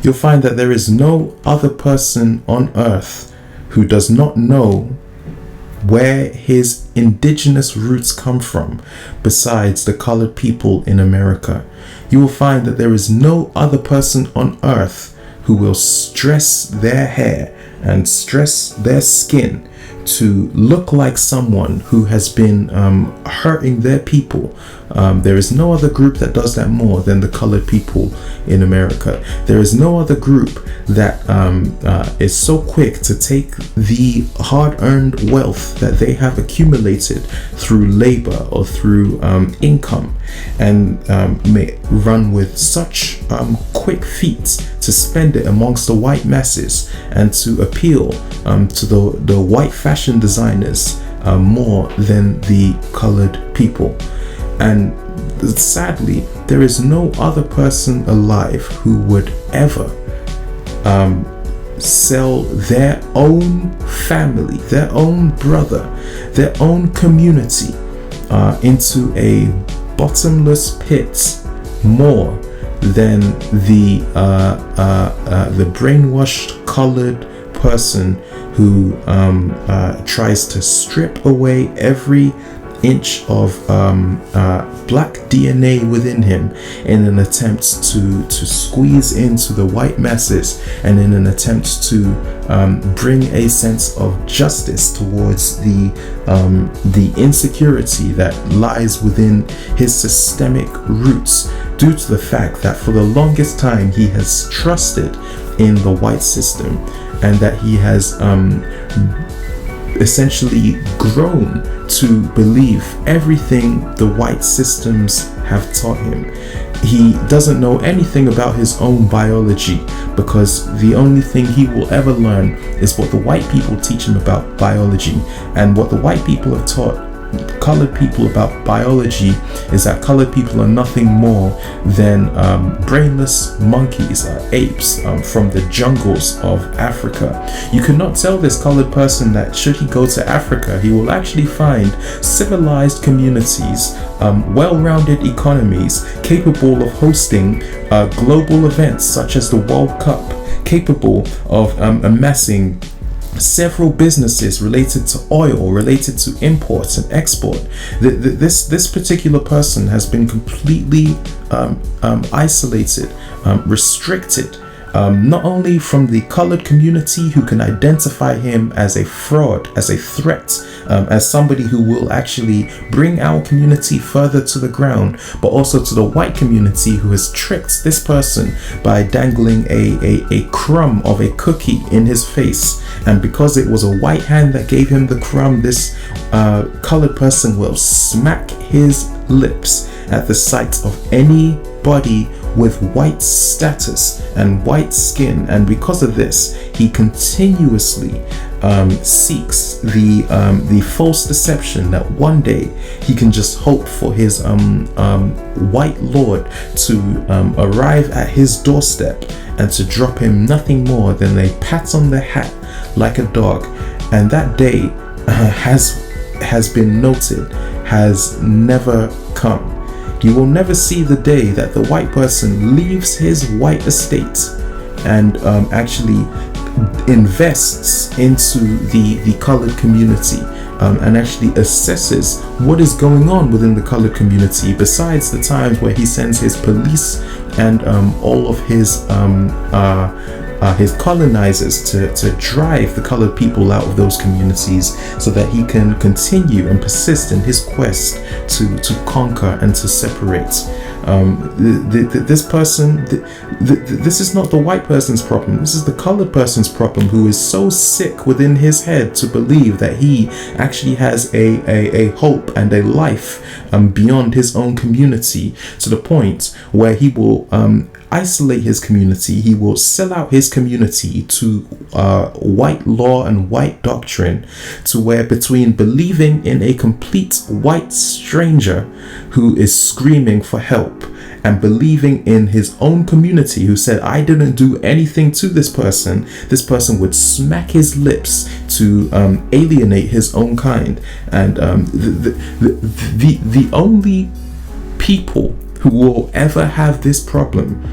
you'll find that there is no other person on earth who does not know where his indigenous roots come from besides the colored people in America. You will find that there is no other person on earth who will stress their hair and stress their skin to look like someone who has been hurting their people. There is no other group that does that more than the colored people in America. There is no other group that is so quick to take the hard-earned wealth that they have accumulated through labor or through income, and may run with such quick feet to spend it amongst the white masses and to appeal to the white fashion designers more than the colored people. And sadly, there is no other person alive who would ever sell their own family, their own brother, their own community into a bottomless pit more than the brainwashed colored person who tries to strip away every inch of black DNA within him in an attempt to squeeze into the white masses, and in an attempt to bring a sense of justice towards the insecurity that lies within his systemic roots, due to the fact that for the longest time he has trusted in the white system, and that he has essentially grown to believe everything the white systems have taught him. He doesn't know anything about his own biology, because the only thing he will ever learn is what the white people teach him about biology. And what the white people have taught colored people about biology is that colored people are nothing more than brainless monkeys, apes from the jungles of Africa. You cannot tell this colored person that should he go to Africa, he will actually find civilized communities, well-rounded economies capable of hosting global events such as the World Cup, capable of amassing several businesses related to oil, related to imports and export. This particular person has been completely isolated, restricted, not only from the colored community, who can identify him as a fraud, as a threat, as somebody who will actually bring our community further to the ground, but also to the white community, who has tricked this person by dangling a crumb of a cookie in his face. And because it was a white hand that gave him the crumb, this colored person will smack his lips at the sight of anybody with white status and white skin. And because of this, he continuously seeks the false deception that one day he can just hope for his white lord to arrive at his doorstep and to drop him nothing more than a pat on the hat like a dog. And that day has been noted, has never come. You will never see the day that the white person leaves his white estate and actually invests into the colored community, and actually assesses what is going on within the colored community, besides the times where he sends his police and all of his colonizers to drive the colored people out of those communities, so that he can continue and persist in his quest to conquer and to separate. This person, this is not the white person's problem. This is the colored person's problem, who is so sick within his head to believe that he actually has a hope and a life beyond his own community, to the point where he will isolate his community. He will sell out his community to white law and white doctrine, to where between believing in a complete white stranger who is screaming for help and believing in his own community, who said, I didn't do anything to this person would smack his lips to alienate his own kind. And the only people who will ever have this problem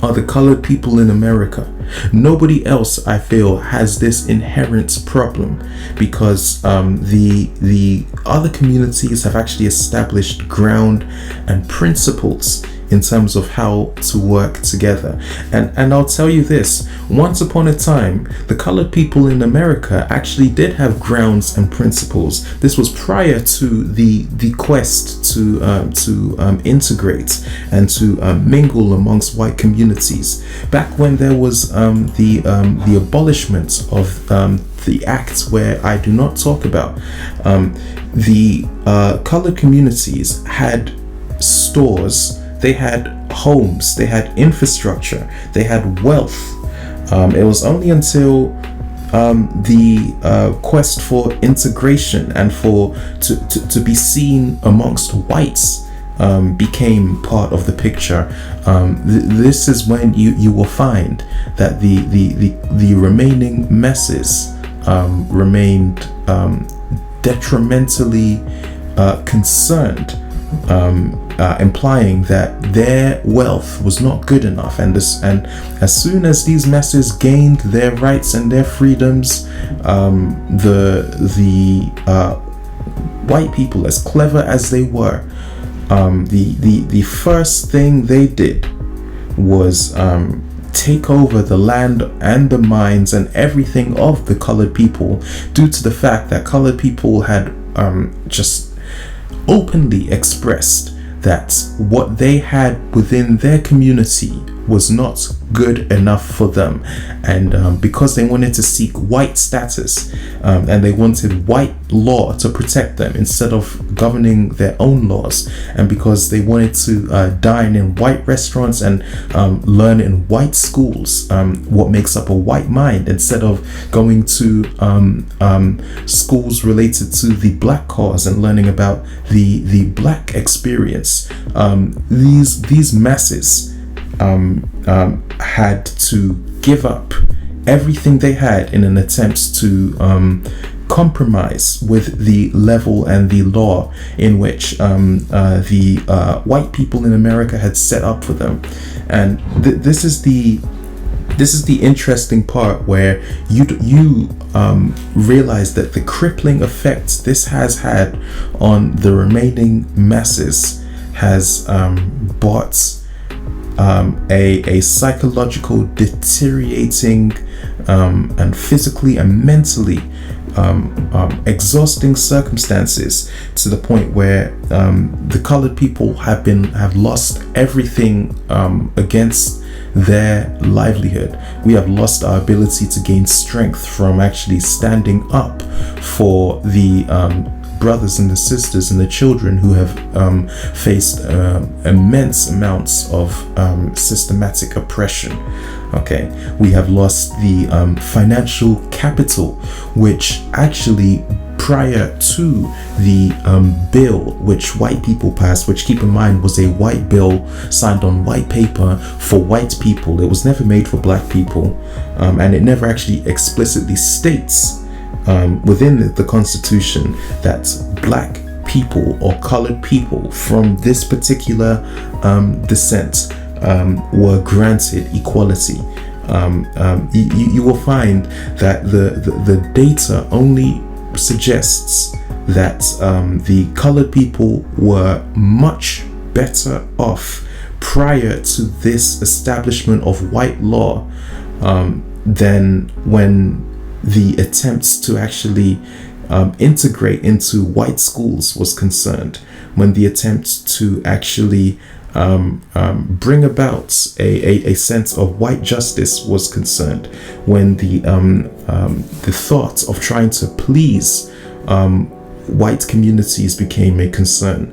are the colored people in America. Nobody else, I feel, has this inherent problem, because the other communities have actually established ground and principles in terms of how to work together. And I'll tell you this, once upon a time, the colored people in America actually did have grounds and principles. This was prior to the quest to integrate and to mingle amongst white communities. Back when there was the abolishment of the act where I do not talk about, the colored communities had stores, they had homes, they had infrastructure, they had wealth. It was only until the quest for integration and to be seen amongst whites became part of the picture. This is when you will find that the remaining masses remained detrimentally concerned, implying that their wealth was not good enough, and as soon as these masses gained their rights and their freedoms, the white people, as clever as they were, the first thing they did was take over the land and the mines and everything of the colored people, due to the fact that colored people had just openly expressed that what they had within their community was not good enough for them, and because they wanted to seek white status, and they wanted white law to protect them instead of governing their own laws, and because they wanted to dine in white restaurants and learn in white schools what makes up a white mind, instead of going to schools related to the black cause and learning about the black experience, these masses had to give up everything they had in an attempt to compromise with the level and the law in which the white people in America had set up for them. And this is the interesting part, where you realize that the crippling effect this has had on the remaining masses has brought a psychological deteriorating and physically and mentally exhausting circumstances, to the point where the colored people have lost everything against their livelihood. We have lost our ability to gain strength from actually standing up for the brothers and the sisters and the children who have faced immense amounts of systematic oppression. Okay, we have lost the financial capital, which actually, prior to the bill which white people passed, which, keep in mind, was a white bill signed on white paper for white people. It was never made for black people, and it never actually explicitly states within the Constitution that black people or colored people from this particular descent were granted equality. You will find that the data only suggests that the colored people were much better off prior to this establishment of white law than when the attempts to actually integrate into white schools was concerned, when the attempts to actually bring about a sense of white justice was concerned, when the thought of trying to please white communities became a concern,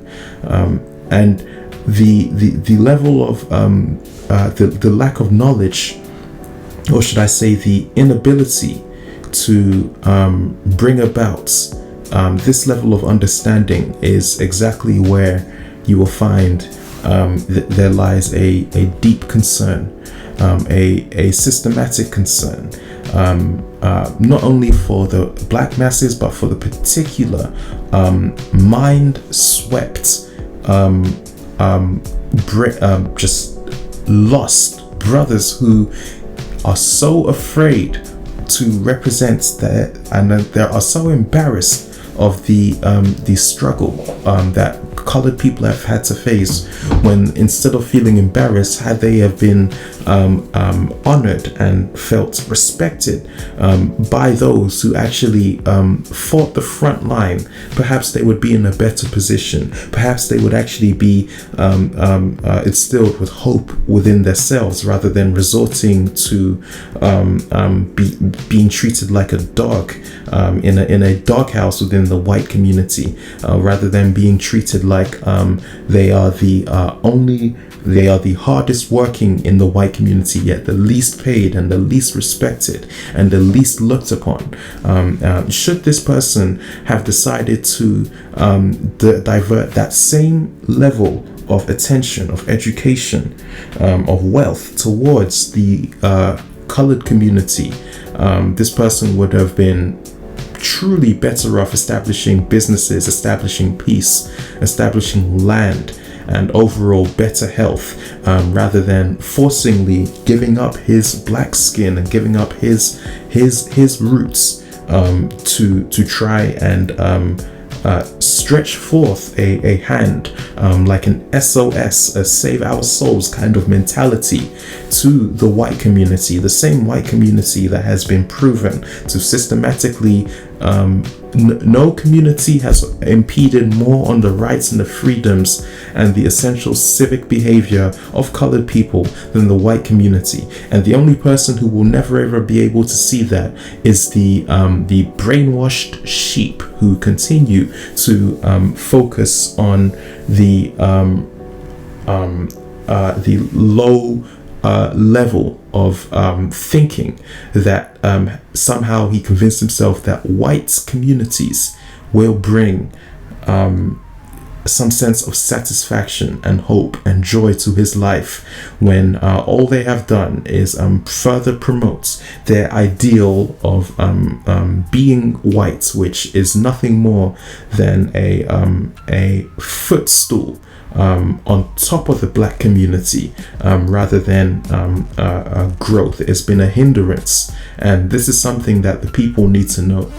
and the level of the lack of knowledge, or should I say the inability to bring about this level of understanding, is exactly where you will find there lies a deep concern, a systematic concern, not only for the black masses, but for the particular mind-swept, just lost brothers who are so afraid to represent that, and they are so embarrassed of the struggle that colored people have had to face, when instead of feeling embarrassed, had they have been honored and felt respected by those who actually fought the front line, perhaps they would be in a better position. Perhaps they would actually be instilled with hope within themselves, rather than resorting to being treated like a dog in a doghouse within the white community, rather than being treated like they are the hardest working in the white community, yet the least paid and the least respected and the least looked upon. Should this person have decided to divert that same level of attention, of education, of wealth towards the colored community, this person would have been truly better off establishing businesses, establishing peace, establishing land, and overall better health, rather than forcingly giving up his black skin and giving up his roots to try and stretch forth a hand, like an SOS, a save our souls kind of mentality to the white community, the same white community that has been proven to systematically no community has impeded more on the rights and the freedoms and the essential civic behavior of colored people than the white community. And the only person who will never ever be able to see that is the brainwashed sheep who continue to focus on the low level of thinking that somehow he convinced himself that white communities will bring some sense of satisfaction and hope and joy to his life, when all they have done is further promote their ideal of being white, which is nothing more than a footstool on top of the black community, rather than growth. It's been a hindrance, and this is something that the people need to know.